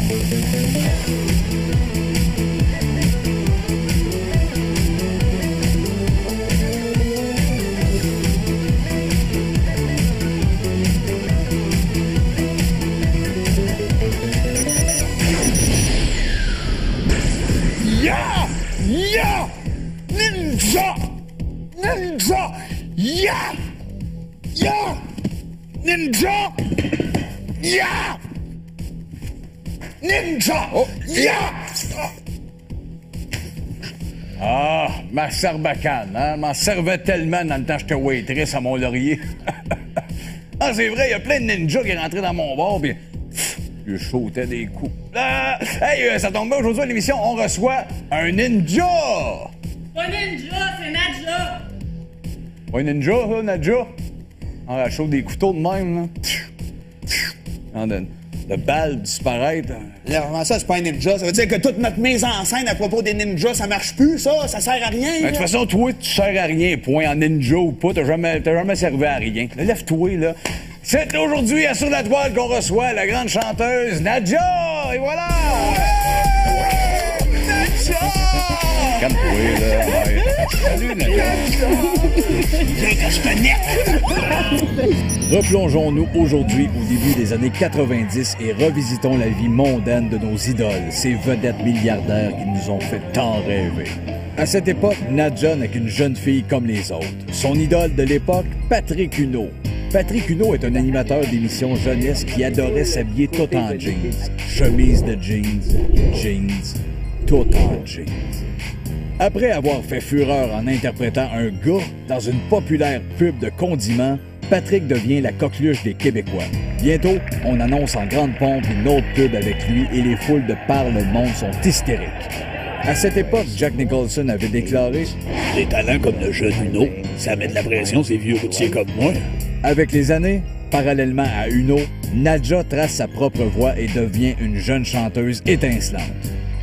Ya! Ya! Ninja! Ninja! Ya! Ya! Ninja! Ya! Ninja! Oh! Ya! Ah, ma sarbacane, hein? M'en servait tellement dans le temps que j'étais waitress à Mont-Laurier. Ah, c'est vrai, il y a plein de ninjas qui rentraient dans mon bar, puis je sautais des coups. Ah! Hey, ça tombe bien, aujourd'hui à l'émission, on reçoit un ninja! Pas ninja, c'est Nadja! Pas un ninja, ça, Nadja? Ah, elle chauffe des couteaux de même, là. Le bal disparaître. Là, vraiment, ça, c'est pas un ninja. Ça veut dire que toute notre mise en scène à propos des ninjas, ça marche plus, ça? Ça sert à rien? De toute façon, toi, tu sers à rien, point. En ninja ou pas, t'as jamais servi à rien. Là, lève-toi, là. C'est aujourd'hui à Sur la Toile qu'on reçoit la grande chanteuse Nadja! Et voilà! Nadja! Calme-toi, là. Ouais. Salut, Nadja. Bien que je connais! Replongeons-nous aujourd'hui au début des années 90 et revisitons la vie mondaine de nos idoles, ces vedettes milliardaires qui nous ont fait tant rêver. À cette époque, Nadja n'est qu'une jeune fille comme les autres. Son idole de l'époque, Patrick Huneau. Patrick Huneau est un animateur d'émissions jeunesse qui adorait s'habiller tout en jeans. Chemise de jeans, jeans, tout en jeans. Après avoir fait fureur en interprétant un gars dans une populaire pub de condiments, Patrick devient la coqueluche des Québécois. Bientôt, on annonce en grande pompe une autre pub avec lui et les foules de par le monde sont hystériques. À cette époque, Jack Nicholson avait déclaré « Des talents comme le jeune Huneau, ça met de la pression ces vieux routiers comme moi. » Avec les années, parallèlement à Huneau, Nadja trace sa propre voie et devient une jeune chanteuse étincelante.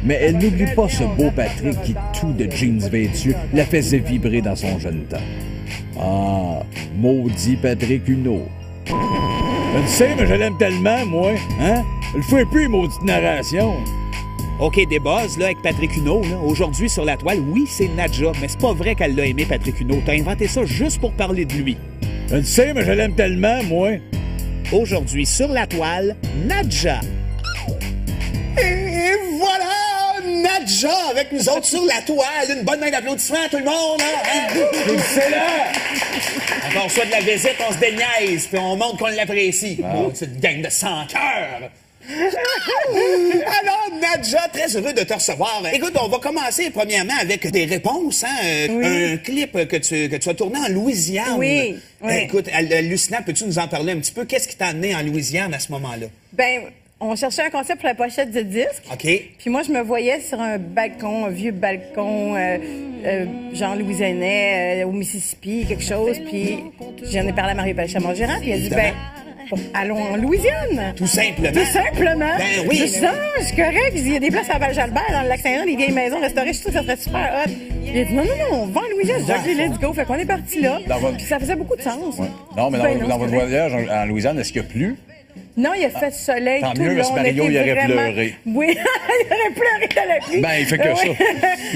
Mais elle n'oublie pas ce beau Patrick qui, tout de jeans vêtus, la faisait vibrer dans son jeune temps. Ah, maudit Patrick Huneau. Je le sais, mais je l'aime tellement, moi. Hein? Je le fais plus, maudite narration. OK, des buzz, là, avec Patrick Huneau, là. Aujourd'hui, sur la toile, oui, c'est Nadja, mais c'est pas vrai qu'elle l'a aimé, Patrick Huneau. T'as inventé ça juste pour parler de lui. Je le sais, mais je l'aime tellement, moi. Aujourd'hui, sur la toile, Nadja. Et voilà! Nadja avec nous autres sur la toile. Une bonne main d'applaudissements à tout le monde. Hein? Quand on reçoit de la visite, on se déniaise, puis on montre qu'on l'apprécie. Oh, c'est une gang de sans-cœur. Alors, Nadja, très heureux de te recevoir. Écoute, on va commencer premièrement avec des réponses. Hein? Oui. Un clip que tu as tourné en Louisiane. Oui. Écoute, hallucinant, peux-tu nous en parler un petit peu? Qu'est-ce qui t'a amené en Louisiane à ce moment-là? Ben, on cherchait un concept pour la pochette du disque. OK. Puis moi, je me voyais sur un balcon, un vieux balcon, genre louisianais, au Mississippi, quelque chose. Puis j'en ai parlé à Mario Pelchat, mon gérant, puis il a dit, ben, allons en Louisiane. Tout simplement. Tout simplement. Ben oui. Je dis, c'est correct. Je dis, il y a des places à Val-Jalbert, dans le Lac-Saint-Jean, des vieilles maisons restaurées. Je trouve que ça serait super hot. Il a dit, non, on va en Louisiane. J'ai dit, let's go. Fait qu'on est parti là. Puis ça faisait beaucoup de sens. Ouais. Non, mais dans votre voyage en Louisiane, est-ce qu'il y a plu? Non, il a fait soleil Tant tout mieux, le long. parce que Mario, On était il aurait vraiment... pleuré. Oui, il aurait pleuré dans la pluie. Ben, il fait que Oui. ça.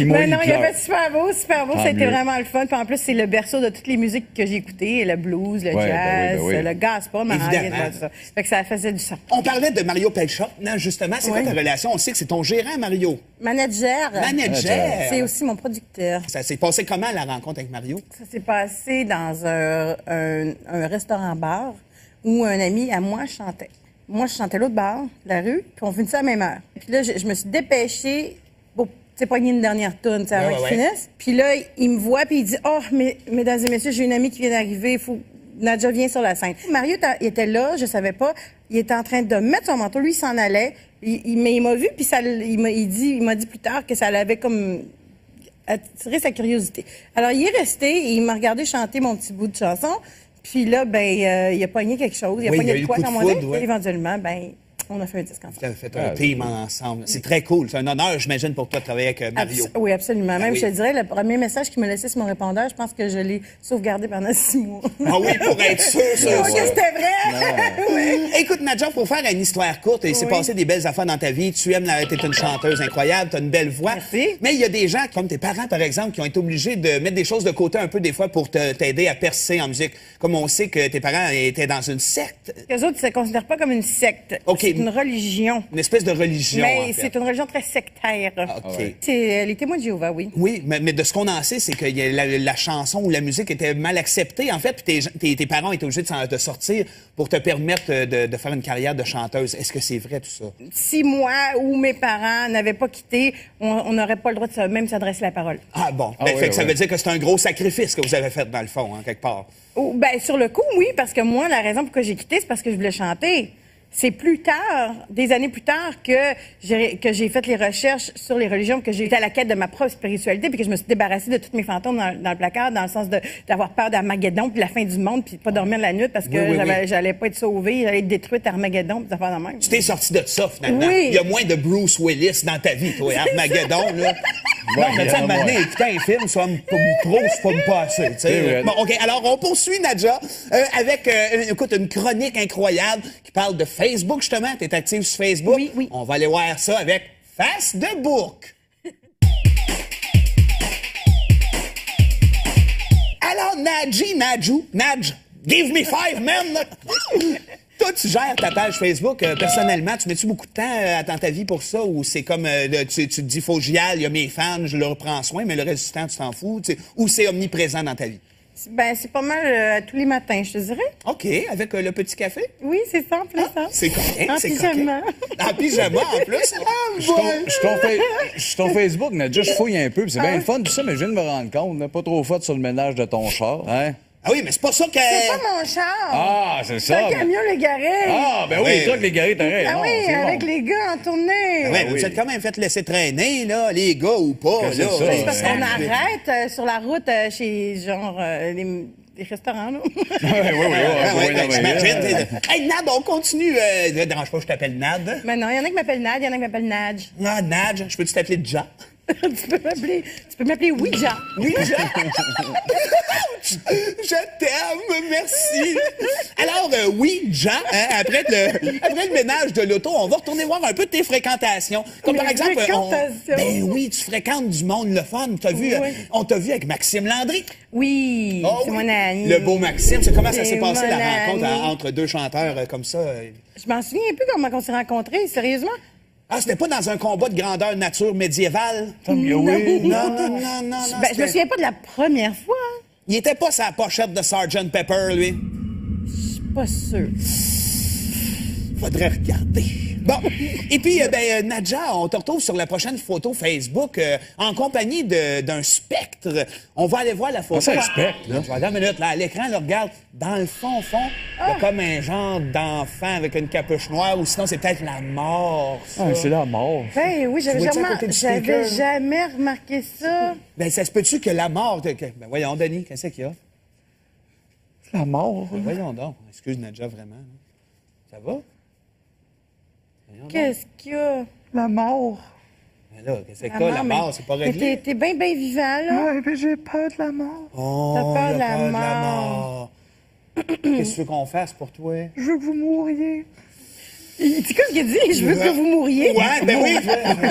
Mais non, il a fait super beau. Tant C'était mieux. vraiment le fun. Puis en plus, c'est le berceau de toutes les musiques que j'ai écoutées. Le blues, le Ouais, jazz, ben oui. le gospel, ma Évidemment. tout ça. Fait que ça faisait du sens. On parlait de Mario Pelchat. Non, justement, c'est quoi ta relation? On sait que c'est ton gérant, Mario. Manager. Manager. C'est aussi mon producteur. Ça s'est passé comment, la rencontre avec Mario? Ça s'est passé dans un restaurant-bar où un ami à moi chantait. Moi, je chantais l'autre bar de la rue, puis on finissait à la même heure. Puis là, je me suis dépêchée pour, pogner une dernière tourne, avant qu'il finisse. Puis là, il me voit, puis il dit « Oh, mesdames et messieurs, j'ai une amie qui vient d'arriver, il faut... Nadja vient sur la scène. » Mario il était là, je savais pas. Il était en train de mettre son manteau. Lui, il s'en allait. Mais il m'a vu, puis il m'a dit plus tard que ça l'avait comme attiré sa curiosité. Alors, il est resté et il m'a regardé chanter mon petit bout de chanson. Puis là, il a pogné quelque chose. Il a pogné de quoi dans mon nez. Éventuellement, On a fait un disque ensemble. Vous avez fait un team ensemble. C'est très cool. C'est un honneur, j'imagine, pour toi de travailler avec Mario. Oui, absolument. Même, oui. je te dirais, le premier message qu'il m'a laissé sur mon répondeur, je pense que je l'ai sauvegardé pendant 6 mois. Ah oui, pour être sûr, ça. Que c'était vrai! Oui. Écoute, Nadja, pour faire une histoire courte, il s'est passé des belles affaires dans ta vie. Tu aimes t'es une chanteuse incroyable, t'as une belle voix. Merci. Mais il y a des gens, comme tes parents, par exemple, qui ont été obligés de mettre des choses de côté un peu des fois pour t'aider à percer en musique. Comme on sait que tes parents étaient dans une secte. Les autres, ils ne se considèrent pas comme une secte. OK. C'est une religion. Une espèce de religion, Mais en fait. c'est une religion très sectaire. OK. C'est les témoins de Jéhovah, oui. Oui, mais de ce qu'on en sait, c'est que la chanson ou la musique était mal acceptée, en fait, puis tes parents étaient obligés de sortir pour te permettre de faire une carrière de chanteuse. Est-ce que c'est vrai, tout ça? Si moi ou mes parents n'avaient pas quitté, on n'aurait pas le droit de même s'adresser la parole. Ah bon. Ah Ben, oui, fait que ça oui. veut dire que c'est un gros sacrifice que vous avez fait, dans le fond, hein, quelque part. Ben, sur le coup, oui, parce que moi, la raison pour laquelle j'ai quitté, c'est parce que je voulais chanter. C'est plus tard, des années plus tard, que j'ai fait les recherches sur les religions, que j'ai été à la quête de ma propre spiritualité, puis que je me suis débarrassée de tous mes fantômes dans le placard, dans le sens d'avoir peur d'Armageddon, puis la fin du monde, puis pas dormir la nuit parce que Oui. j'allais pas être sauvée, j'allais être détruite à Armageddon, puis ça faire de même. Tu t'es sorti de ça, finalement. Oui. Il y a moins de Bruce Willis dans ta vie, toi. Armageddon, là. Non, mais tu sais, à un moment donné, écouter un film, ça me trop, c'est pas me passer, tu C'est sais. vrai. Bon, OK, alors on poursuit, Nadja, avec, écoute, une chronique incroyable qui parle de Facebook, justement. T'es active sur Facebook. Oui, oui. On va aller voir ça avec Face de Bourque. Alors, Nadj, give me 5, man! Toi, tu gères ta page Facebook personnellement. Tu mets-tu beaucoup de temps dans ta vie pour ça ou c'est comme tu te dis, faut que j'y aille, il y a mes fans, je leur prends soin, mais le reste du temps, tu t'en fous? Tu sais, ou c'est omniprésent dans ta vie? Ben, c'est pas mal tous les matins, je te dirais. OK, avec le petit café? Oui, c'est ça, en plus, ça. C'est correct, En c'est pyjama. correct. En pyjama, en plus. Ah, Je suis ton Facebook, Nadja, je fouille un peu, puis c'est bien le fun, tout ça, mais je viens de me rendre compte, là, pas trop fort sur le ménage de ton char, hein? Ah oui, mais c'est pas ça que... C'est pas mon char! Ah, c'est C'est ça. un camion, le garé! Ah, ben oui, Oui. toi, que les garés, t'as raison. Ah oui, c'est avec bon. les gars en tournée! Ah ouais, oui. vous êtes quand même fait laisser traîner, là, les gars ou pas, Que c'est là. ça, C'est parce ouais. qu'on arrête sur la route chez, genre, les restaurants, là. Oui, Ah ouais, non, mais, j'imagine. Hey, Nad, on continue. Ne dérange pas, je t'appelle Nad. Mais non, il y en a qui m'appellent Nad, il y en a qui m'appellent Nadj. Ah, Nad, je peux-tu t'appeler Ja? Tu peux m'appeler Ouija. Oui, Ja. Je t'aime, merci. Alors, oui, Ja, hein, après le ménage de l'auto, on va retourner voir un peu tes fréquentations. Comme Mes par exemple... fréquentations. Ben oui, tu fréquentes du monde, le fun. Oui. On t'a vu avec Maxime Landry. Oui, Ah c'est oui. mon ami. Le beau Maxime. C'est comment ça s'est C'est passé, mon la rencontre ami. entre deux chanteurs comme ça? Je m'en souviens un peu comment on s'est rencontrés, sérieusement. Ah, c'était pas dans un combat de grandeur nature médiévale? oui. Non. Ben, je me c'était- souviens pas de la première fois. Hein. Il était pas sa pochette de Sgt. Pepper, lui. Je suis pas sûre. Faudrait regarder. Bon, et puis, Nadja, on te retrouve sur la prochaine photo Facebook en compagnie d'un spectre. On va aller voir la photo. c'est un spectre, là? Je vais attendre une minute, là, à l'écran, là, regarde, dans le fond, il y a comme un genre d'enfant avec une capuche noire, ou sinon, c'est peut-être la mort, ça. Ah, c'est la mort. Ben oui, Tu vois-tu à côté du speaker, là? jamais remarqué ça. Ben, ça se peut-tu que la mort... Ben, voyons, Denis, qu'est-ce qu'il y a? La mort. Ben, voyons donc. Excuse, Nadja, vraiment. là. Ça va? Voyons donc. Qu'est-ce qu'il y a? La mort. Ben là, qu'est-ce que c'est, la mort, c'est pas réglé. Mais t'es bien vivant, là. Ouais, mais j'ai peur de la mort. Oh, T'as peur il de a la mort. Qu'est-ce que tu veux qu'on fasse pour toi? Je veux que vous mouriez. C'est quoi ce qu'il dit? Je veux que vous mouriez. Ouais, ben oui.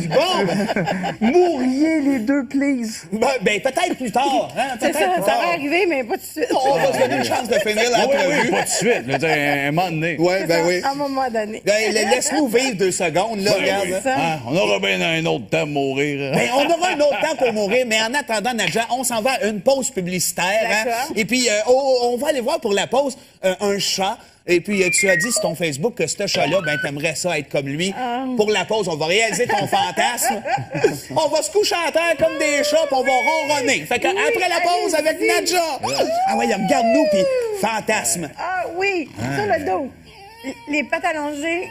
Bon, Mouriez les deux, please. ben peut-être plus tard. Hein, C'est peut-être ça, plus ça tard. va arriver, mais pas tout de suite. On va se donner une chance de finir Oui, l'entrevue. pas de suite. Là, un moment donné. Ouais, ben oui. À un moment donné. Ben, laisse-nous vivre 2 secondes, là, regarde. Oui. Ça. Ah, on aura bien un autre temps de mourir. Ben, on aura un autre temps pour mourir, mais en attendant, Nadja, on s'en va à une pause publicitaire. Hein? D'accord. Et puis, on va aller voir pour la pause un chat. Et puis, tu as dit sur ton Facebook que ce chat-là, ben, t'aimerais ça être comme lui. Pour la pause, on va réaliser ton fantasme. On va se coucher à terre comme des chats, puis on va ronronner. Fait que après la pause avec allez-y. Nadja. Ah ouais, regarde-nous, puis fantasme. Ah oui, sur le dos. Les pattes allongées.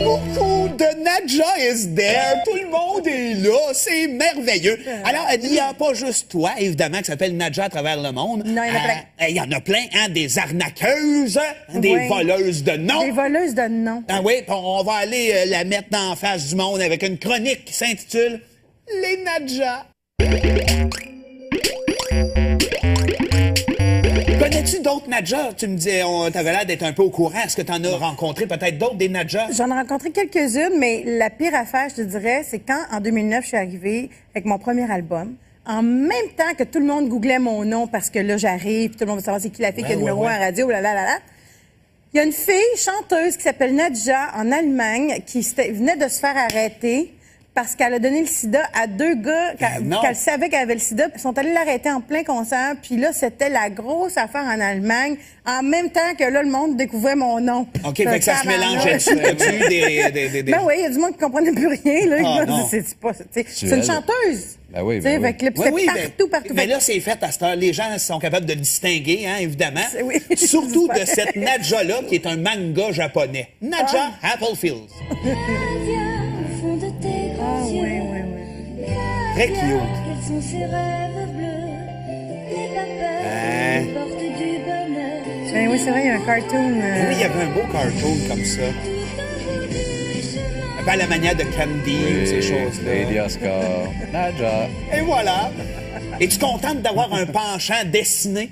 Coucou de Nadja. Nadja is there. Tout le monde est là. C'est merveilleux. Alors, il n'y a pas juste toi, évidemment, qui s'appelle Nadja à travers le monde. Non, il y en a plein. Il y en a plein, hein, des arnaqueuses, des voleuses de noms. Des voleuses de noms. Ah oui, on va aller la mettre en face du monde avec une chronique qui s'intitule Les Nadja. Connais-tu d'autres Nadja? Tu me disais, t'avais l'air d'être un peu au courant. Est-ce que tu en as rencontré peut-être d'autres, des Nadja? J'en ai rencontré quelques-unes, mais la pire affaire, je te dirais, c'est quand, en 2009, je suis arrivée avec mon premier album. En même temps que tout le monde googlait mon nom parce que là, j'arrive, tout le monde veut savoir c'est qui la fille qui a le numéro 1 à radio, là. Il y a une fille chanteuse qui s'appelle Nadja en Allemagne qui venait de se faire arrêter parce qu'elle a donné le sida à deux gars qu'elle savait qu'elle avait le sida. Ils sont allés l'arrêter en plein concert. Puis là, c'était la grosse affaire en Allemagne. En même temps que là, le monde découvrait mon nom. OK, fait que ça se mélangeait dessus. T'as-tu des... Ben oui, il y a du monde qui comprenait plus rien. Là. C'est une chanteuse. Ben oui, ben oui. Fait que là, c'était partout. Mais là, c'est fait à cette heure. Les gens sont capables de le distinguer, hein, évidemment. Oui. Surtout de cette Nadja-là, qui est un manga japonais. Nadja Applefield. Très cute. Quels sont ses rêves bleus? N'aie pas peur, porte du bonheur. Ben oui, c'est vrai, il y a un cartoon. Oui, il y avait un beau cartoon comme ça. Un peu à la manière de Candy, ou ces choses-là. Lady Oscar, Nadja. Et voilà. Es-tu contente d'avoir un penchant dessiné?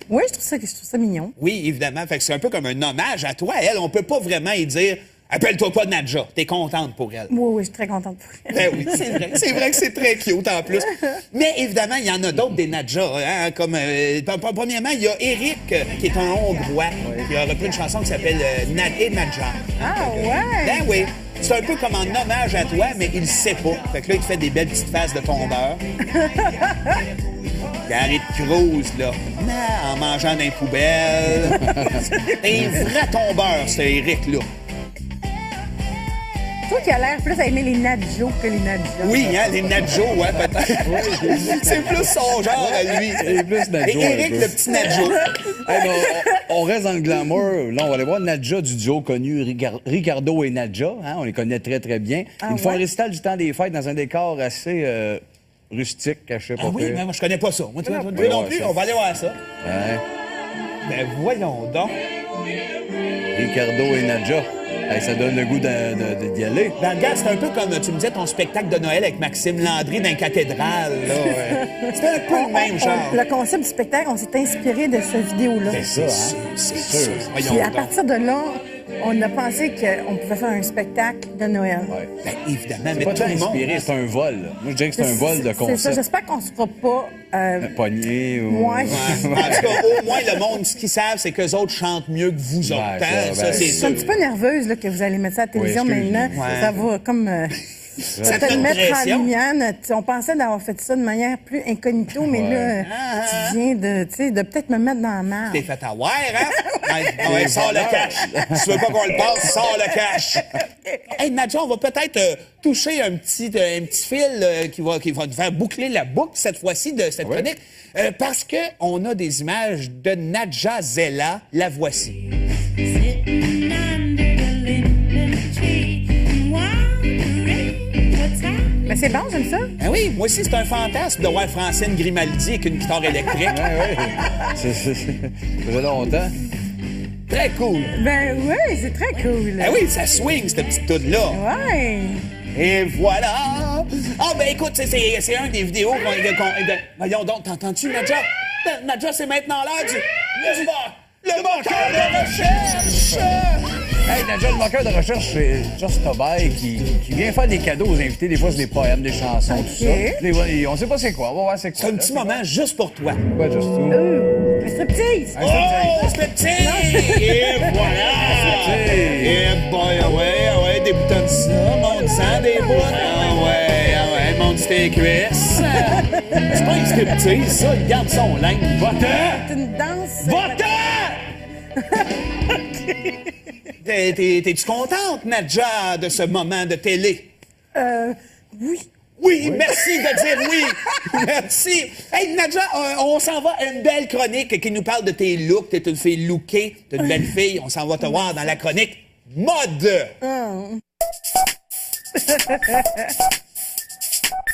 Oui, je trouve ça mignon. Oui, évidemment. Fait que c'est un peu comme un hommage à toi. Elle, on peut pas vraiment y dire « Appelle-toi pas Nadja ». T'es contente pour elle. Oui, je suis très contente pour elle. Ben oui, c'est vrai. C'est vrai que c'est très cute en plus. Mais évidemment, il y en a d'autres des Nadja. Hein, comme, premièrement, il y a Eric, qui est un Hongrois, qui a repris une chanson qui s'appelle Nad et Nadja. Ah ouais? Ben oui. C'est un peu comme en hommage à toi, mais il le sait pas. Fait que là, il te fait des belles petites faces de tombeur. Gary Cruz, là, en mangeant dans les poubelles. C'est un vrai tombeur, ce Eric-là. Toi qui as l'air plus à aimer les Nadjo que les Nadja. Oui, hein, les Nadjo, ouais, peut-être. C'est plus son genre à lui. C'est plus Nadjo. Et Eric, le petit Nadjo. Hey, ben, on reste dans le glamour. Là, on va aller voir Nadja du duo connu Ricardo et Nadja. Hein, on les connaît très, très bien. Ils font un récital du temps des fêtes dans un décor assez rustique, caché. Ah oui, mais moi, je connais pas ça. Moi, non plus, ça. on va aller voir ça. Ouais. Ben, voyons donc. Ricardo et Nadja. Hey, ça donne le goût d'y aller. Ben, regarde, c'est un peu comme, tu me disais, ton spectacle de Noël avec Maxime Landry dans la cathédrale. C'est un peu le même genre. Le concept du spectacle, on s'est inspiré de cette vidéo-là. C'est ça, hein? C'est sûr. Voyons Puis à donc. partir de là, on a pensé qu'on pouvait faire un spectacle de Noël. Ouais. Ben, évidemment, C'est mais pas tout tant le monde... inspiré, c'est un vol. Moi, je dirais que c'est un vol de C'est ça, concept. j'espère qu'on se fera pas... Pogné ou... Ouais. Ouais. En tout cas, au moins, le monde, ce qu'ils savent, c'est qu'eux autres chantent mieux que vous autres. Ben, Hein? ça, Ça, ben, c'est Je suis sûr. un petit peu nerveuse là, que vous allez mettre ça à la télévision Oui, excuse-moi. maintenant. Ouais. Ça va comme... Ça te te met le une mettre en pression. lumière. On pensait d'avoir fait ça de manière plus incognito, mais là, tu viens de peut-être me mettre dans la merde. T'es fait avoir, hein? Ouais, sors le cash. Si tu veux pas qu'on le passe, sors le cash. Hey, Nadja, on va peut-être toucher un petit fil qui va nous faire boucler la boucle cette fois-ci de cette chronique. Parce qu'on a des images de Nadja Zella. La voici. Sitting under the lemon tree and wondering what's happening. Mais c'est bon, j'aime ça. Ah oui, moi aussi, c'est un fantasme de voir Francine Grimaldi avec une guitare électrique. Ouais. Ça faisait longtemps. Très cool. Ben oui, c'est très cool. Ah oui, ça swing, cette petite toune-là. Ouais. Et voilà! Ah, ben écoute, c'est un des vidéos Voyons donc, t'entends-tu, Nadja? Nadja, c'est maintenant l'heure du... Le moteur de recherche! Hey, Nadja, le moqueur de recherche, c'est Just Tobay qui vient faire des cadeaux aux invités. Des fois, c'est des poèmes, des chansons, tout ça. Puis, on sait pas c'est quoi. On va voir c'est quoi. C'est un petit moment juste pour toi. Quoi, Just tout? Un striptease. Oh, c'est petit! Et voilà! Et boy, ah ouais, débutant de ça, monte ça, des bouts. Ah ouais, monte tes cuisses. C'est pas un striptease, ça, il garde son linge. Va-t'en! C'est une danse. Va-t'en! T'es-tu contente, Nadja, de ce moment de télé? Oui. Oui, merci de dire oui. Merci. Hey, Nadja, on s'en va à une belle chronique qui nous parle de tes looks. T'es une fille lookée, t'es une belle fille. On s'en va te voir dans la chronique mode.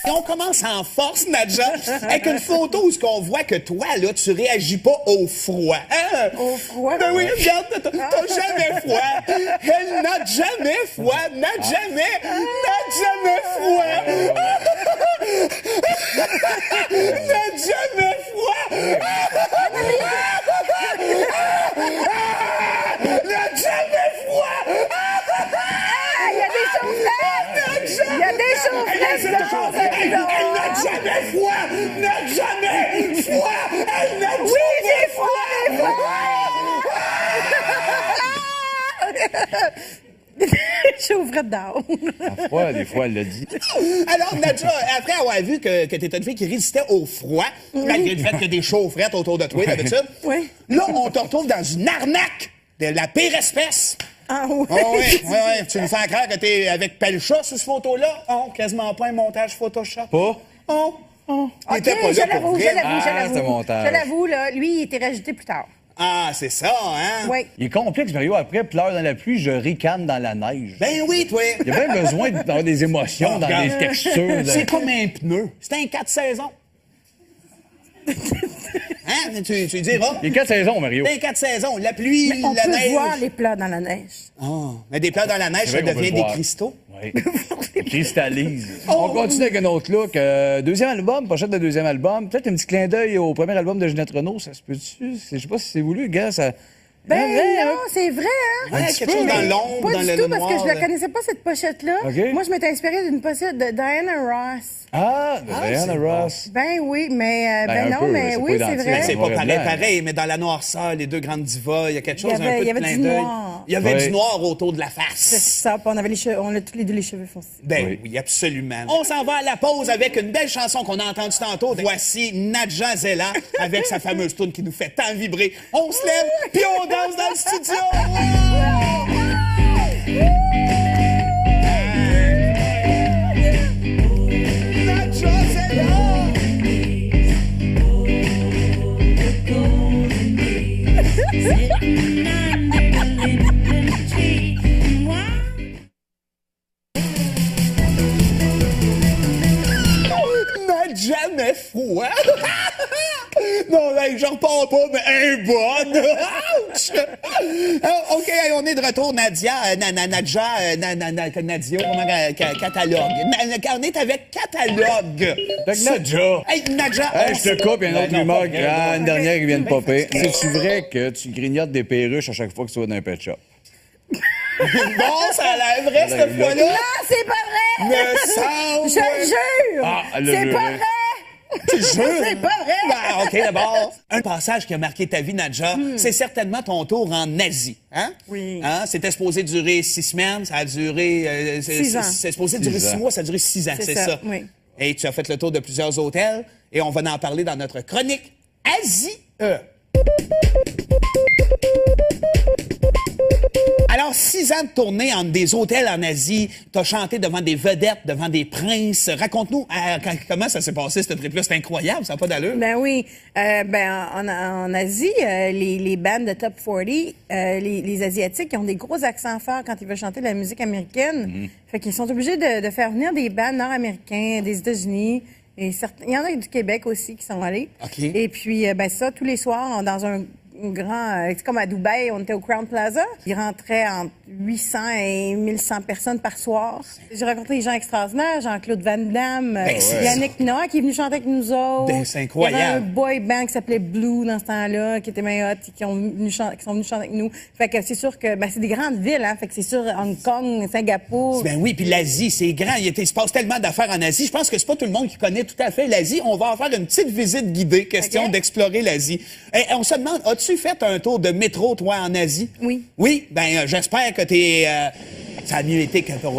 Et on commence en force, Nadja, avec une photo où on voit que toi, là, tu réagis pas au froid. Hein? Au froid? Ben oui, regarde, t'as jamais froid. Elle n'a jamais froid, n'a jamais froid. N'a jamais froid. N'a jamais froid. Il y a des chaufferettes! Il y a des chaufferettes dehors! Elle n'a jamais froid! N'a jamais froid! Elle n'a jamais froid! Chaufferette dehors. Ouais, des fois, elle l'a dit. Alors, Nadja, après avoir vu que t'étais une fille qui résistait au froid, malgré le fait qu'il y a des chaufferettes autour de toi, d'habitude, Oui. là, on te retrouve dans une arnaque de la pire espèce. Ah oui. Oh oui, oui, oui. Tu nous fais croire que t'es avec Pelcha sur cette photo-là? Oh, quasiment pas un montage Photoshop. Pas? Oh, oh. Il OK, était pas je là pour l'avoue, vrai. c'est un montage. Je l'avoue, là, lui, il était rajouté plus tard. Ah, c'est ça, hein? Oui. Il est complexe, Mario. Après, pleure dans la pluie, je ricane dans la neige. Ben oui, toi. Il y a bien besoin d'avoir des émotions dans regarde. les textures. C'est comme un pneu. C'est un 4 saisons. Hein? Tu diras. Il y a 4 saisons, Mario. C'est un 4 saisons. La pluie, On la peut neige. voir les plats dans la neige. Ah, mais des plats dans la neige, C'est ça vrai qu'on peut devient le des voir. cristaux. Oui. Cristallise. On continue avec un autre look. Deuxième album, pochette de deuxième album. Peut-être un petit clin d'œil au premier album de Ginette Renault. Ça se peut-tu? Je sais pas si c'est voulu, gars. Ça... Ben Ouais, non, c'est vrai, hein? Ouais, petit quelque peu, chose dans mais l'ombre, Pas dans du le tout, noir. parce que je là. la connaissais pas, cette pochette-là. OK. Moi, je m'étais inspirée d'une pochette de Diana Ross. Ah, de Diana c'est Ross. Ben oui, mais Ben, un non, peu, mais c'est oui, pas c'est identique. Ben, vrai. c'est pas Noir et pareil, blanc. pareil, mais dans la noirceur, les deux grandes divas, il y a quelque chose Il y avait un peu de du clin d'œil. noir. Il y avait Oui. du noir autour de la C'est face. ça, puis on avait on a tous les deux les cheveux foncés. Ben Oui. oui, absolument. On s'en va à la pause avec une belle chanson qu'on a entendue tantôt. Voici Nadja Zella avec sa fameuse tune qui nous fait tant vibrer. On se lève, puis on danse dans le studio. Nadja Zella. N'a jamais froid. Non, là, j'en repars pas, mais un bonne. Ouch! OK, on est de retour, Nadia, Nadja, Nadia, catalogue. On est avec catalogue. Fait que Nadja. Hey, Nadja. Hey, je te coupe, il y a un autre Ben non, rumeur pas vrai, grande, non. une dernière qui vient de popper. C'est-tu vrai que tu grignotes des perruches à chaque fois que tu vas dans un pet shop? Bon, ça a l'air vrai, cette Là, fois-là. Ah, c'est pas vrai! Me semble. Je le jure! Ah, elle l'a C'est juré. pas vrai! Tu jures? C'est pas vrai! Ben, OK, d'abord. Un passage qui a marqué ta vie, Nadja, c'est certainement ton tour en Asie. Hein? Oui. Hein? C'était supposé durer 6 semaines, ça a duré... 6 ans. C'est supposé durer 6 6 ans. mois, ça a duré 6 ans, C'est c'est ça, ça. oui. Et tu as fait le tour de plusieurs hôtels, et on va en parler dans notre chronique Asie. Alors, 6 ans de tournée entre des hôtels en Asie, t'as chanté devant des vedettes, devant des princes. Raconte-nous comment ça s'est passé, cette trip-là. C'est incroyable, ça n'a pas d'allure. Ben oui. En Asie, les bandes de Top 40, les Asiatiques, ils ont des gros accents forts quand ils veulent chanter de la musique américaine. Fait qu'ils sont obligés de faire venir des bandes nord-américains, des États-Unis. Et il y en a du Québec aussi qui sont allés. OK. Et puis, ça, tous les soirs, dans un grand... c'est comme à Dubaï, on était au Crown Plaza. Il rentrait entre 800 et 1100 personnes par soir. J'ai rencontré des gens extraordinaires, Jean-Claude Van Damme, Yannick Noah qui est venu chanter avec nous autres. Ben, c'est incroyable. Il y avait un boy band qui s'appelait Blue dans ce temps-là, qui était bien hot, qui sont venus chanter avec nous. Fait que c'est sûr que c'est des grandes villes, hein. Fait que c'est sûr Hong Kong, Singapour. Ben oui, puis l'Asie, c'est grand. Il se passe tellement d'affaires en Asie. Je pense que c'est pas tout le monde qui connaît tout à fait l'Asie. On va en faire une petite visite guidée, question OK. d'explorer l'Asie. Et on se demande, as-tu fait un tour de métro, toi, en Asie? Oui. Oui? Ben, j'espère que t'es... ça a mieux été que pour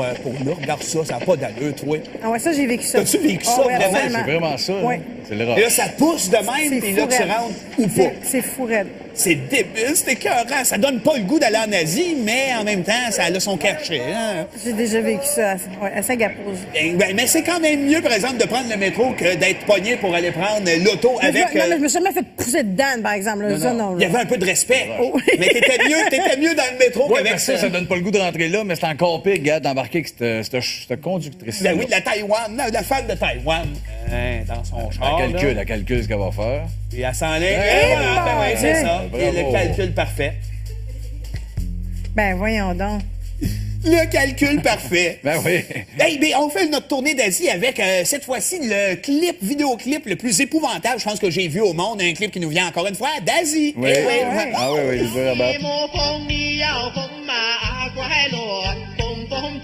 nous. Regarde ça, ça n'a pas d'allure, toi. Ah ouais, ça, j'ai vécu ça. T'as-tu vécu ça, Ah ouais, vraiment? absolument. C'est vraiment ça. Oui. hein? C'est le Et rap. là, ça pousse de même, C'est puis là, fou tu raide. rentres ou pas. C'est fou raide. C'est débile, c'est écœurant. Ça donne pas le goût d'aller en Asie, mais en même temps, ça a son cachet. Hein? J'ai déjà vécu ça à Singapour. Mais c'est quand même mieux, par exemple, de prendre le métro que d'être pogné pour aller prendre l'auto avec... Non, mais je me suis jamais fait pousser dedans, par exemple. Là. Ça, non. Il y avait un peu de respect. Mais t'étais mieux dans le métro Ouais, qu'avec parce que ça donne pas le goût de rentrer là, mais c'est encore pire, gars, d'embarquer avec cette conductrice. Ben oui, la Taïwan, la femme de Taïwan, dans son char. Elle calcule ce qu'elle va faire. Et elle s'enligne. Et voilà, ben oui, c'est ça. Et Bravo. le calcul parfait. Ben, voyons donc. Le calcul parfait. Ben oui. Hey, ben, on fait notre tournée d'Asie avec, cette fois-ci, le vidéoclip le plus épouvantable, je pense, que j'ai vu au monde. Un clip qui nous vient encore une fois d'Asie. Oui. Eh oui. Ah oui, je veux rabattre.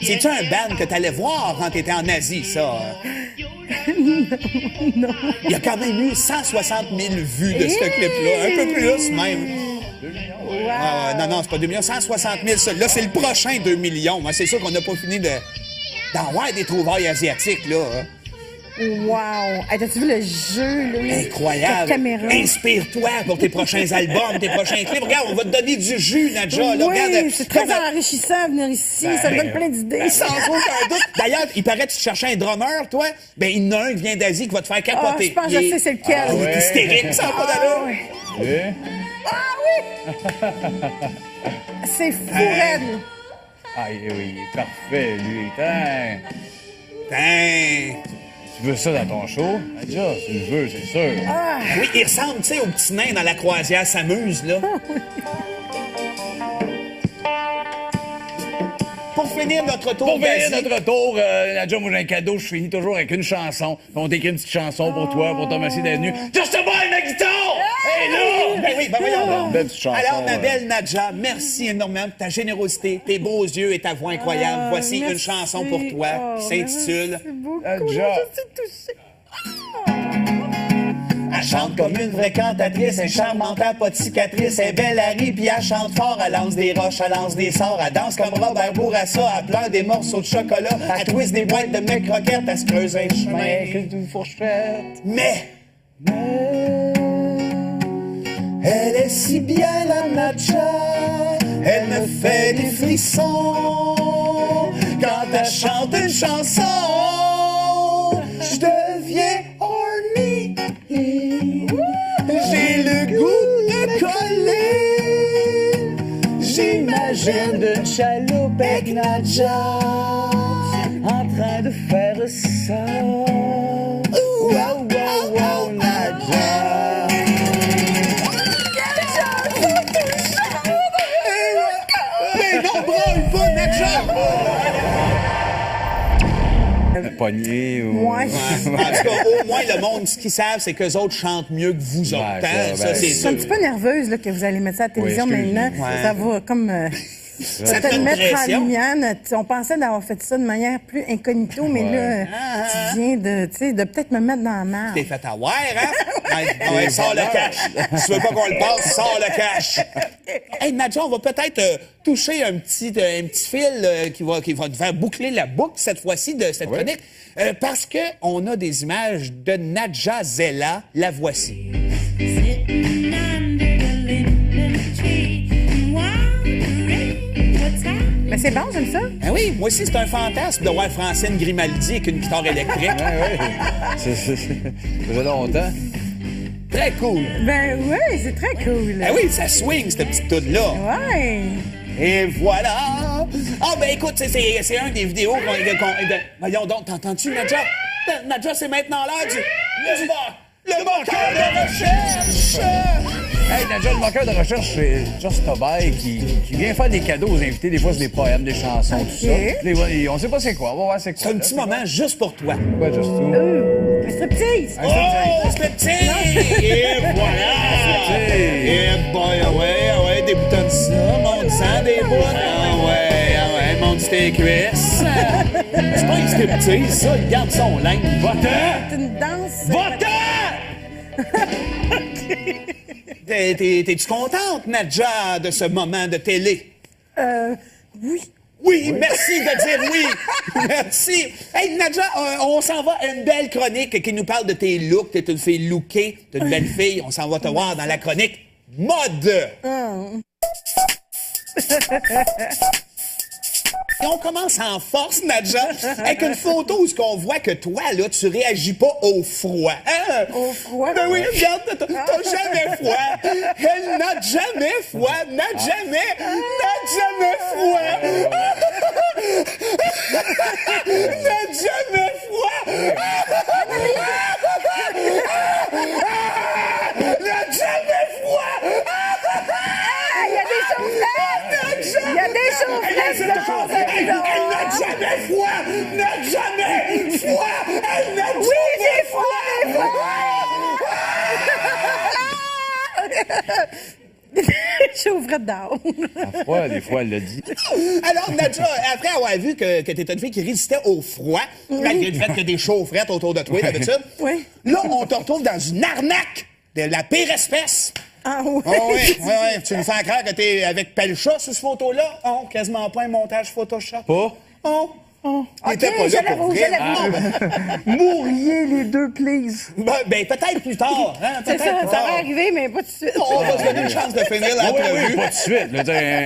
C'est-tu un band que t'allais voir quand t'étais en Asie, ça? Non. Il y a quand même eu 160 000 vues de ce clip-là. Un peu plus, même. Wow. Non, c'est pas 2 millions, 160 000. Ça. Là, c'est le prochain 2 millions. Moi, c'est sûr qu'on n'a pas fini d'en voir des trouvailles asiatiques, là. Hein. Wow. Hey, t'as-tu vu le jeu, là? Incroyable. La caméra. Inspire-toi pour tes prochains albums, tes prochains clips. Regarde, on va te donner du jus, Nadja. Là, Oui, regarde, c'est très comment- enrichissant de venir ici. Ça me donne plein d'idées. Sans aucun doute. D'ailleurs, il paraît que tu cherchais un drummer, toi. Ben, il y en a un qui vient d'Asie qui va te faire Ah, capoter. je pense que je sais c'est lequel. Il est hystérique, ça va pas d'allure. oui. Oui. C'est fou, raide. Ah, oui, il est parfait, lui. Tain. Tain. Tu veux ça dans ton show? Déjà, tu le veux, c'est sûr. Oui, il ressemble, tu sais, au petit nain dans la croisière s'amuse, là. Pour finir notre tour Pour finir d'Asie, notre tour, Nadja, moi j'ai un cadeau, je finis toujours avec une chanson. On t'écrit une petite chanson pour toi, pour te remercier d'être venu. Just a boy, ma guitare! Hey, là! Ben oui, ben voyons donc. Belle petite chanson, Alors, ma ouais. belle Nadja, merci énormément pour ta générosité, tes beaux yeux et ta voix incroyable. Voici une Merci. chanson pour toi qui s'intitule Merci beaucoup. Nadja. Je suis touchée. Elle chante comme une vraie cantatrice, elle charmante, elle a pas de cicatrice, elle est belle, elle rit, puis elle chante fort, elle lance des roches, elle lance des sorts, elle danse comme Robert Bourassa, elle pleure des morceaux de chocolat, elle twist des boîtes de mecs croquettes, elle se creuse un chemin. Avec une fourchette. Mais elle est si bien la Nadja, elle me fait des frissons quand elle chante une chanson. Je deviens horny, j'ai le goût de coller. J'imagine d'une chaloupe avec Nadja en train de faire ça. Wow, wow, wow, Nadja. Mais non, branle pas, Nadja! Pogné ou... Ouais. En tout cas, au moins, le monde, ce qu'ils savent, c'est qu'eux autres chantent mieux que vous autres. Ben, hein? ça, Ça, ben, c'est Je suis sûr. un petit peu nerveuse là, que vous allez mettre ça à la télévision Oui, excuse. maintenant. Ouais. Ça va comme... Ça te te le met mettre en pression. lumière. On pensait d'avoir fait ça de manière plus incognito, mais là, tu viens de peut-être me mettre dans la merde. T'es fait avoir, hein? Ouais, sors le cash. Si tu veux pas qu'on le passe, sors le cash. Hey, Nadja, on va peut-être toucher un petit fil qui va te faire boucler la boucle cette fois-ci de cette chronique. Parce que on a des images de Nadja Zella. La voici. Sitting under the lemon tree, wondering what's happening. Mais c'est bon, j'aime ça. Ah oui, moi aussi, c'est un fantasme de voir Francine Grimaldi avec une guitare électrique. Ouais. Ça faisait longtemps. Très cool. Ben oui, c'est très cool. Ah oui, ça swing, cette petite toune-là. Ouais. Et voilà! Ah, ben écoute, c'est un des vidéos Voyons donc, t'entends-tu, Nadja? Nadja, c'est maintenant l'heure du moteur de recherche! Hey, Nadja, le moqueur de recherche, c'est Just Tobay qui vient faire des cadeaux aux invités. Des fois, c'est des poèmes, des chansons, tout ça. On sait pas c'est quoi. On va voir c'est quoi. C'est un petit moment juste pour toi. Quoi, Just tout? Un striptease. Oh, c'est petit! Et voilà! Et boy, ah ouais, débutant de ça, monte ça, des bouts. Ah ouais, monte tes cuisses. C'est pas un striptease, ça, il garde son linge. Va-t'en! C'est une danse. Va-t'en! T'es-tu contente, Nadja, de ce moment de télé? Oui. Oui, merci de dire oui. Merci. Hey, Nadja, on s'en va à une belle chronique qui nous parle de tes looks. T'es une fille lookée, t'es une belle fille. On s'en va te voir dans la chronique mode. Et on commence en force, Nadja, avec une photo où on voit que toi, là, tu réagis pas au froid. Hein? Au froid? Ben oui, regarde, t'as jamais froid. Elle n'a jamais froid, n'a jamais froid. N'a jamais froid. N'a jamais froid. Il y a des chaufferettes! Il y a des chaufferettes dehors! Elle n'a jamais froid! N'a jamais froid! Elle n'a Oui, jamais j'ai froid! Chaufferette dehors. Froid, des fois, elle l'a dit. Alors, Nadja, après avoir vu que t'étais une fille qui résistait au froid, malgré le fait que des chaufferettes autour de toi, d'habitude, Oui. là, on te retrouve dans une arnaque de la pire espèce. Ah oui. Oh oui, oui, oui. Tu nous fais croire que t'es avec Pelcha sur cette photo-là? Oh, quasiment pas un montage Photoshop. Pas? Oh, oh. Il OK, était pas je là pour l'avoue, vrai. je l'avoue. Mourriez les deux, please. Ben, peut-être plus tard. Hein? C'est Peut-être ça, plus ça tard. va arriver, mais pas tout de suite. On va se donner une chance de finir l'entrevue. Pas de suite. Là,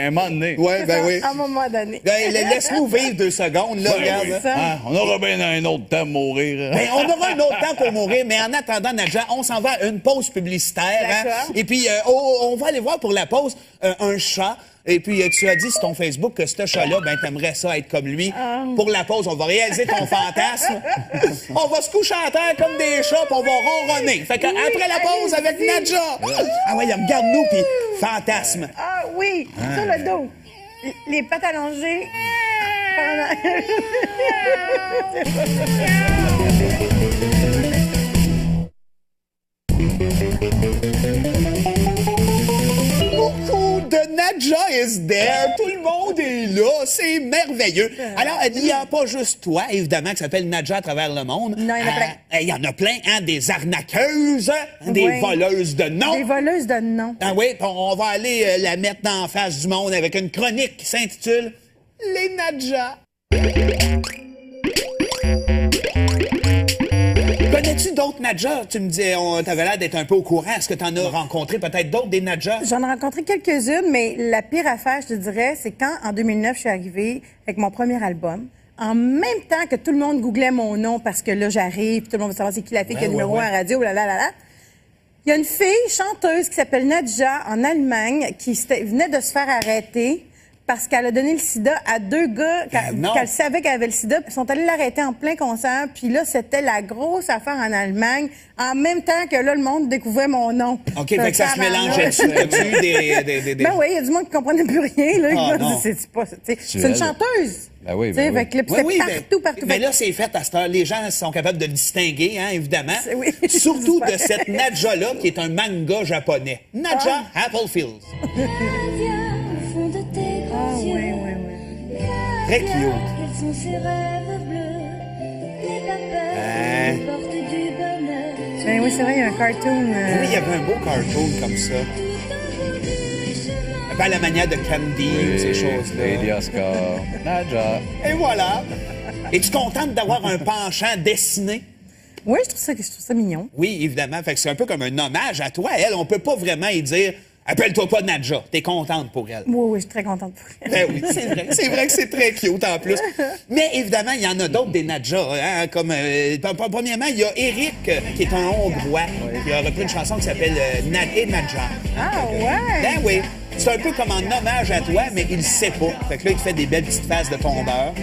un moment donné. Oui, ben oui. À un moment donné. Ben, laisse-nous vivre 2 secondes, là, regarde. Oui. là. Ça. Ah, on aura bien un autre temps de mourir. Ben, on aura un autre temps pour mourir, mais en attendant, Nadja, on s'en va à une pause publicitaire. Hein? D'accord. Et puis, on va aller voir pour la pause un chat. Et puis, tu as dit sur ton Facebook que ce chat-là, ben, t'aimerais ça être comme lui. Pour la pause, on va réaliser ton fantasme. On va se coucher à terre comme des chats, puis on va ronronner. Fait que après la pause avec Nadja. Ah ouais, regarde-nous, puis fantasme. Ah oui, sur le dos. Les pattes allongées. Beaucoup de Nadja is there. Tout le monde est là. C'est merveilleux. Alors, il n'y a pas juste toi, évidemment, qui s'appelle Nadja à travers le monde. Non, il y en a plein. Il y en a plein, hein, des arnaqueuses, hein, des Oui. voleuses de noms. Des voleuses de noms. Ah oui, puis on va aller la mettre en face du monde avec une chronique qui s'intitule Les Nadja. Connais-tu d'autres Nadja? Tu me disais, t'avais l'air d'être un peu au courant. Est-ce que tu en as rencontré peut-être d'autres, des Nadja? J'en ai rencontré quelques-unes, mais la pire affaire, je te dirais, c'est quand, en 2009, je suis arrivée avec mon premier album. En même temps que tout le monde googlait mon nom parce que là, j'arrive, puis tout le monde veut savoir c'est qui la fille qui a le numéro 1 à la radio, là. Il y a une fille chanteuse qui s'appelle Nadja en Allemagne qui venait de se faire arrêter parce qu'elle a donné le sida à 2 gars non. qu'elle savait qu'elle avait le sida. Ils sont allés l'arrêter en plein concert. Puis là, c'était la grosse affaire en Allemagne. En même temps que là, le monde découvrait mon nom. OK, fait que ça se mélangeait dessus. As-tu des... Ben oui, il y a du monde qui comprenait plus rien. Là. Ah, non. C'est une elle. chanteuse. Ben oui, Tu sais, ben oui. fait que là, puis c'était partout. Mais là, c'est fait à cette heure. Les gens sont capables de le distinguer, hein, évidemment. Oui. Surtout de cette Nadja-là, qui est un manga japonais. Nadja Applefield. Viens au fond de tes grands yeux. Oui. Très cute. Quels sont ces rêves bleus? N'aie pas peur, les portes du bonheur. Ben oui, c'est vrai, il y a un cartoon. Oui, il y avait un beau cartoon comme ça. Un peu à la manière de Candy, ces choses-là. Lady Oscar. Nadja. Et voilà. Es-tu contente d'avoir un penchant dessiné? Oui, je trouve ça mignon. Oui, évidemment. Fait que c'est un peu comme un hommage à toi. Elle, on peut pas vraiment y dire « Appelle-toi pas Nadja ». T'es contente pour elle. Oui, je suis très contente pour elle. Ben oui, c'est vrai. C'est vrai que c'est très cute en plus. Mais évidemment, il y en a d'autres des Nadja. Hein, comme, premièrement, il y a Eric, qui est un Hongrois, qui a repris une chanson qui s'appelle Nad et Nadja. Ah ouais? Ben oui. C'est un peu comme en hommage à toi, mais il le sait pas. Fait que là, il te fait des belles petites faces de tombeur.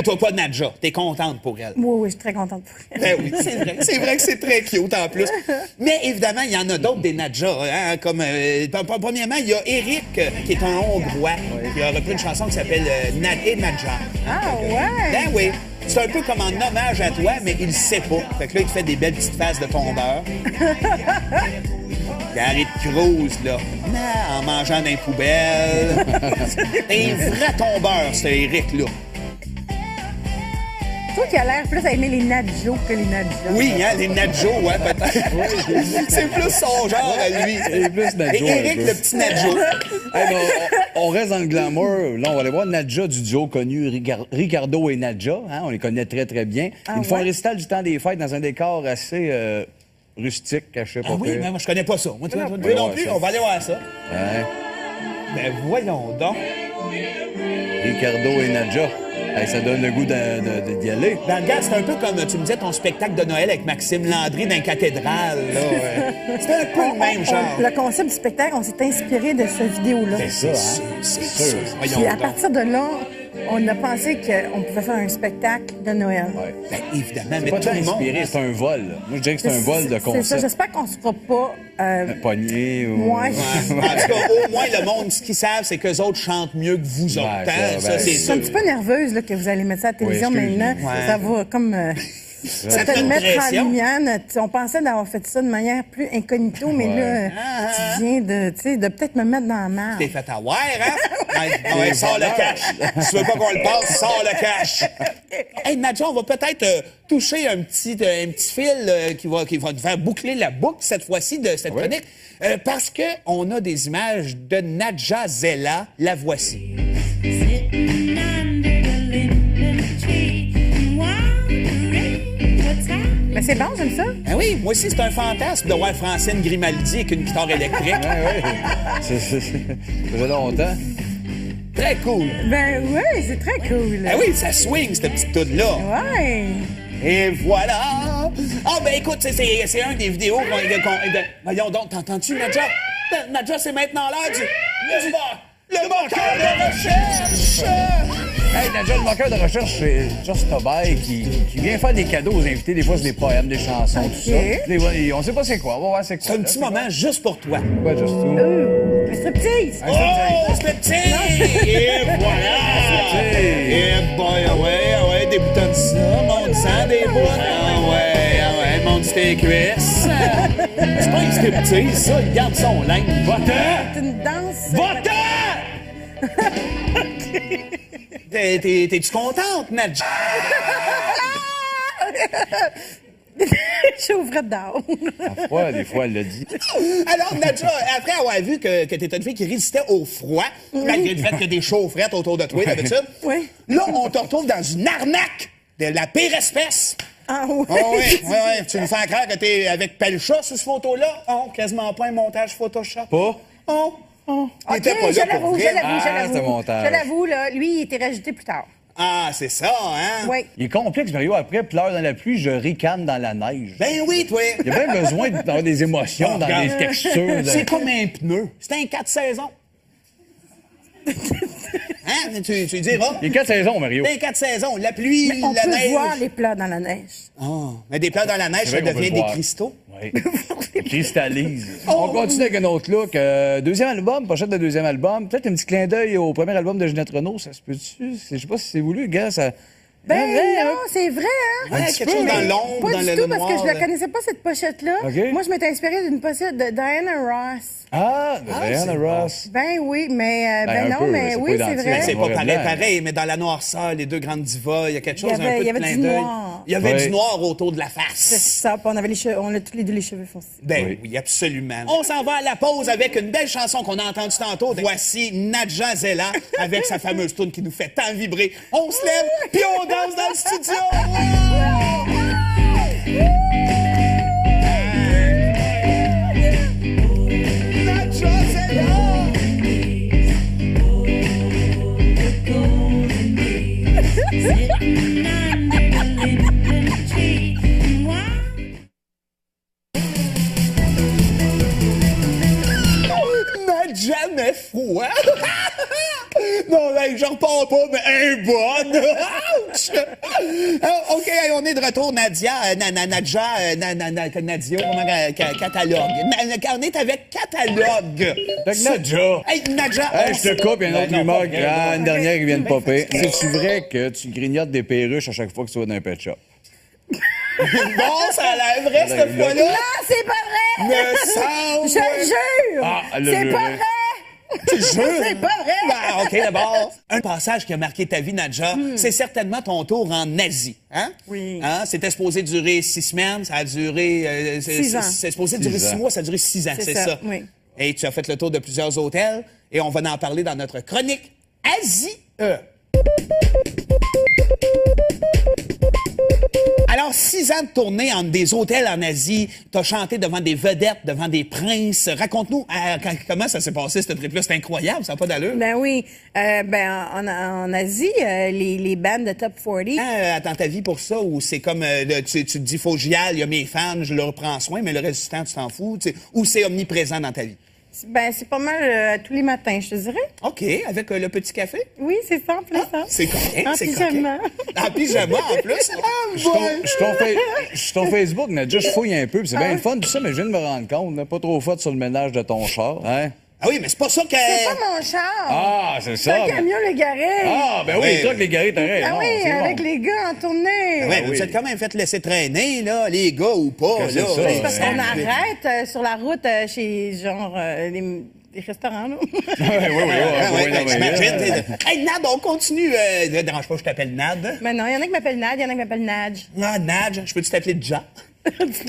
Toi pas Nadja. T'es contente pour elle. Oui, je suis très contente pour elle. Ben oui, c'est vrai. C'est vrai que c'est très cute en plus. Mais évidemment, il y en a d'autres des Nadja. Hein, comme, premièrement, il y a Eric, qui est un Hongrois, qui a repris une chanson qui s'appelle Nad et Nadja. Ah ouais? Ben oui. C'est un peu comme en hommage à toi, mais il le sait pas. Fait que là, il te fait des belles petites faces de tombeur. Gary de Cruz, là, en mangeant dans les poubelles. Un vrai tombeur, ce Eric-là. Toi qui as l'air plus à aimer les Nadjo que les Nadja. Oui, hein, les Nadjo, ouais, peut-être. C'est plus son genre à lui. C'est plus Nadjo, Et Eric, un peu. le petit Nadjo. Hey, ben, on reste dans le glamour. Là, on va aller voir Nadja du duo connu Ricardo et Nadja. Hein, on les connaît très, très bien. Ils font un récital du temps des fêtes dans un décor assez rustique, caché, pas Ah oui, pire. mais moi, je connais pas ça. Moi, toi non Ouais, plus, ça. on va aller voir ça. Ouais. Ben, voyons donc. Ricardo et Nadja. Hey, ça donne le goût d'y aller. Ben, regarde, c'est un peu comme, tu me disais, ton spectacle de Noël avec Maxime Landry dans une cathédrale. C'est un peu le même genre. Le concept du spectacle, on s'est inspiré de cette vidéo-là. C'est ça, hein? C'est sûr. Voyons Puis à donc. partir de là, on a pensé qu'on pouvait faire un spectacle de Noël. Ouais. Ben, évidemment, C'est mais pas tout tant le monde... inspiré, c'est un vol. Moi, je dirais que c'est un vol de C'est ça, concept. j'espère qu'on se fera pas... Pogné ou... Ouais. Ouais. En tout cas, au moins, le monde, ce qu'ils savent, c'est qu'eux autres chantent mieux que vous autres. Ben, hein? ça, Ça, ben, c'est Je suis sûr. un petit peu nerveuse là, que vous allez mettre ça à la télévision Oui, excuse-moi. maintenant. Ouais. Ça va comme... Ça te te fait le une mettre en pression. lumière. On pensait d'avoir fait ça de manière plus incognito, mais là, tu viens de peut-être me mettre dans la merde. T'es fait avoir, hein? Ouais, sors le cash. Si tu veux pas qu'on le passe, sors le cash. Hey, Nadja, on va peut-être toucher un petit fil qui va te faire boucler la boucle cette fois-ci de cette chronique. Parce que on a des images de Nadja Zella. La voici. Sitting under the linden tree, wondering what's happening. Mais c'est bon, j'aime ça. Ah oui, moi aussi, c'est un fantasme de voir Francine Grimaldi avec une guitare électrique. Ouais, ouais. Ça faisait longtemps. Très cool. Ben oui, c'est très cool. Ah oui, ça swing, cette petite toune-là. Ouais. Et voilà! Ah, ben écoute, c'est un des vidéos voyons donc, t'entends-tu, Nadja? Nadja, c'est maintenant l'heure du... Le moteur de recherche! Hey, Nadja, le moqueur de recherche, c'est Just Tobay qui vient faire des cadeaux aux invités. Des fois, c'est des poèmes, des chansons, tout ça. Des fois, on sait pas c'est quoi. On va voir c'est quoi. C'est un là, petit c'est moment juste pour toi. quoi, Just tout? Un striptease. Oh, c'est petit! Et voilà! Et boy, ah ouais, débutant de ça, monte ça, des bouts. Ah ouais, monte tes cuisses. C'est pas un striptease, ça, il garde son linge. Va-t'en! C'est une danse. Va-t'en! T'es-tu contente, Nadja? J'ouvrais d'or. Ouais, des fois, elle l'a dit. Alors, Nadja, après avoir vu que t'étais une fille qui résistait au froid, malgré le fait qu'il y a des chaufferettes autour de toi, d'habitude, Oui. là, on te retrouve dans une arnaque de la pire espèce. Ah oui. Oh oui, oui. Tu nous fais croire que t'es avec Pelcha sur cette photo-là? Oh, quasiment pas un montage Photoshop. Pas? Oh. OK, Il était pas je là pour l'avoue, je vrai. l'avoue, je Ah, l'avoue. c'est un montage. Je l'avoue, là, lui, il était rajouté plus tard. Ah, c'est ça, hein? Oui. Il est complexe, Mario. Après, pleure dans la pluie, je ricane dans la neige. Ben oui, toi. Il y a bien besoin d'avoir des émotions dans regarde. les textures. C'est comme un pneu. C'est un 4 saisons. Hein? Tu diras. Il y a 4 saisons, Mario. C'est un 4 saisons. La pluie, On la peut neige. voir les pleurs dans la neige. Ah, mais des pleurs dans la neige, C'est ça vrai qu'on peut devient le des voir. cristaux. Oui. Il cristallise. Oh. On continue avec un autre look. Deuxième album, pochette de deuxième album. Peut-être un petit clin d'œil au premier album de Ginette Renault. Ça se peut-tu? Je sais pas si c'est voulu, gars. Ça... Ben Ouais, non, ouais. c'est vrai, hein? Ouais, quelque chose dans l'ombre, Pas dans du le tout, noir. parce que je la là. connaissais pas, cette pochette-là. OK. Moi, je m'étais inspirée d'une pochette de Diana Ross. Ah, Diana c'est Ross. Ben oui, mais... Ben, un non, peu, mais c'est oui, pas c'est identique. vrai. C'est Noir pas et pareil, blanc. pareil, mais dans la noirceur, les deux grandes divas, il y a quelque chose, Il y avait- un peu il y de avait clin du d'œil. noir. Il y avait Oui. du noir autour de la C'est face. ça, puis on a tous les deux les cheveux foncés. Ben Oui. oui, absolument. On s'en va à la pause avec une belle chanson qu'on a entendue tantôt. Voici Nadja Zella avec sa fameuse tune qui nous fait tant vibrer. On se lève, puis on danse dans le studio. Nadja Zella. Sitting under the linden tree, N'a jamais froid. Non, là, je repars pas, mais un bonne. Ouch! OK, on est de retour, Nadia, Nadja, Nadia, catalogue. On est avec catalogue. Avec Nadja. Hey, Nadja. Hey, je te coupe, il y a un autre Ben non, rumeur pas vrai, grande, une dernière qui vient de popper. Ok. C'est-tu vrai que tu grignotes des perruches à chaque fois que tu vas dans un pet shop? Bon, ça a l'air vrai, cette Là, fois-là. Ah, c'est pas vrai! Me semble. Je le jure! Ah, elle a C'est juré. pas vrai! Tu jures? C'est pas vrai! Ben, OK, d'abord. Un passage qui a marqué ta vie, Nadja, c'est certainement ton tour en Asie. Hein? Oui. Hein? C'était supposé durer 6 semaines, ça a duré... 6 ans. C'est supposé durer 6 ans. mois, ça a duré 6 ans, C'est c'est ça, ça. oui. Et tu as fait le tour de plusieurs hôtels, et on va en parler dans notre chronique Asie. Alors, 6 ans de tournée entre des hôtels en Asie, t'as chanté devant des vedettes, devant des princes. Raconte-nous comment ça s'est passé, cette trip-là. C'est incroyable, ça n'a pas d'allure. Ben oui. En Asie, les bandes de Top 40. Attends ta vie pour ça, ou c'est comme, tu te dis, faut que j'y aille, il y a mes fans, je leur prends soin, mais le reste du temps, tu t'en fous, tu sais, ou c'est omniprésent dans ta vie? Ben, c'est pas mal tous les matins, je te dirais. OK, avec le petit café? Oui, c'est ça, en plus. ça. C'est correct, En c'est pyjama. coquet. En pyjama, en plus. Je suis ton Facebook, Nadja, je fouille un peu, puis c'est bien le fun, tout ça, mais je viens de me rendre compte, là, pas trop fort sur le ménage de ton char, hein? Ah oui, mais c'est pas ça que... C'est pas mon char. Ah, c'est C'est un ça. camion, le garé. Ah, ben oui, Ouais. toi, que les gars, t'arrêtes. Ah non, oui, c'est avec bon. les gars en tournée. Ouais, oui. vous êtes quand même fait laisser traîner, là, les gars ou pas, Que c'est là. ça, C'est parce qu'on Ouais. arrête sur la route chez, genre, les restaurants, là. Oui, oui, oui. Ah ouais, oui, j'imagine. oui. Hey, Nad, on continue. Ne dérange pas, je t'appelle Nad. Mais non, il y en a qui m'appellent Nad, il y en a qui m'appellent Nadj. Ah, Nad, je peux-tu t'appeler Ja? tu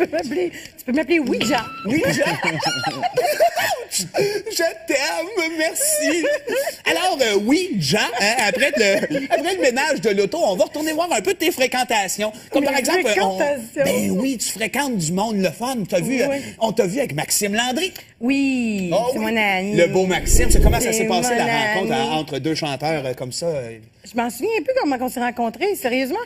peux m'appeler Ouija. Oui, Ja. Je t'aime, merci. Alors, oui, Ja, hein, après le ménage de l'auto, on va retourner voir un peu de tes fréquentations. Comme par Mes exemple, fréquentations? ben oui, tu fréquentes du monde, le fun. T'as vu, Oui. on t'a vu avec Maxime Landry. Oui, Oh c'est oui. mon ami. Le beau Maxime. C'est comment ça C'est s'est passé, mon la rencontre ami. entre deux chanteurs comme ça? Je m'en souviens un peu comment on s'est rencontrés, sérieusement.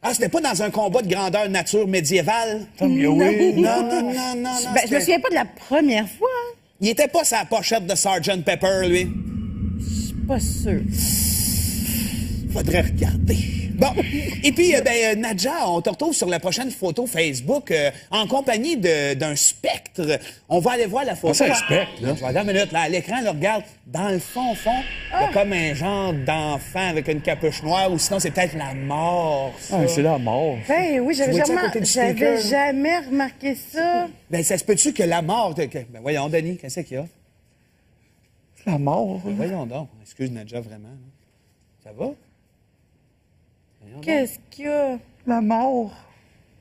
Ah, c'était pas dans un combat de grandeur nature médiévale? Oui. Non, non, non, non. Ben, je me c'était- souviens pas de la première fois. Hein. Il était pas sa pochette de Sgt. Pepper, lui. Je suis pas sûre. Faudrait regarder. Bon, et puis, Nadja, on te retrouve sur la prochaine photo Facebook en compagnie d'un spectre. On va aller voir la photo. Ah, c'est un spectre, là. Attends une minute, là, à l'écran, là, regarde, dans le fond, il y a comme un genre d'enfant avec une capuche noire, ou sinon, c'est peut-être la mort, ça. Ah, c'est la mort. Ben oui, Tu vois-tu à côté du speaker, j'avais là? jamais remarqué ça. Ben, ça se peut-tu que la mort... Ben, voyons, Denis, qu'est-ce qu'il y a? La mort. Ben, voyons donc. Excuse, Nadja, vraiment. là. Ça va? Voyons donc. Qu'est-ce qu'il y a? La mort.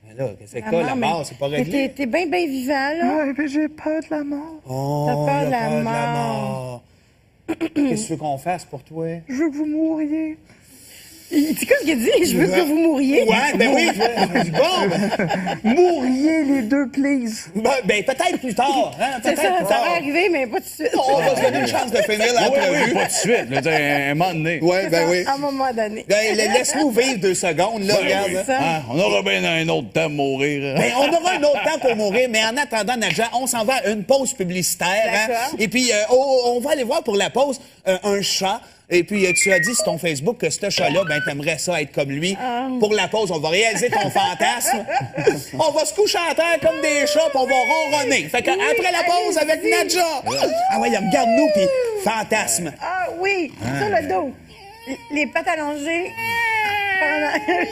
Ben là, qu'est-ce qu'il y a? La mais mort, c'est pas réglé. T'es bien, bien vivant, là. Ouais, mais j'ai peur de la mort. Oh, T'as peur il a de la peur mort. Qu'est-ce que tu veux qu'on fasse pour toi? Je veux que vous mouriez. C'est quoi ce qu'il a dit? Je veux que vous mouriez. Ouais, ben oui. Bon, Mouriez les deux, please. ben peut-être plus tard. Hein? C'est Peut-être ça, plus ça tard. va arriver, mais pas tout de suite. On va se donner une chance de finir Ah oui, l'entrevue. oui, pas de suite. Là, un moment donné. Ouais, ben oui. À un moment donné. Ben, laisse-nous vivre 2 secondes, là, regarde. c'est ça. Ah, on aura bien un autre temps de mourir. Ben, on aura un autre temps pour mourir, mais en attendant, Nadja, on s'en va à une pause publicitaire. Hein? D'accord. Et puis, on va aller voir pour la pause un chat. Et puis, tu as dit sur ton Facebook que ce chat-là, ben, t'aimerais ça être comme lui. Pour la pause, on va réaliser ton fantasme. On va se coucher à terre comme des chats, puis on va ronronner. Fait que après la pause avec allez-y. Nadja. Ah ouais, regarde-nous, puis fantasme. Ah oui, sur le dos. Les pattes allongées. Pendant-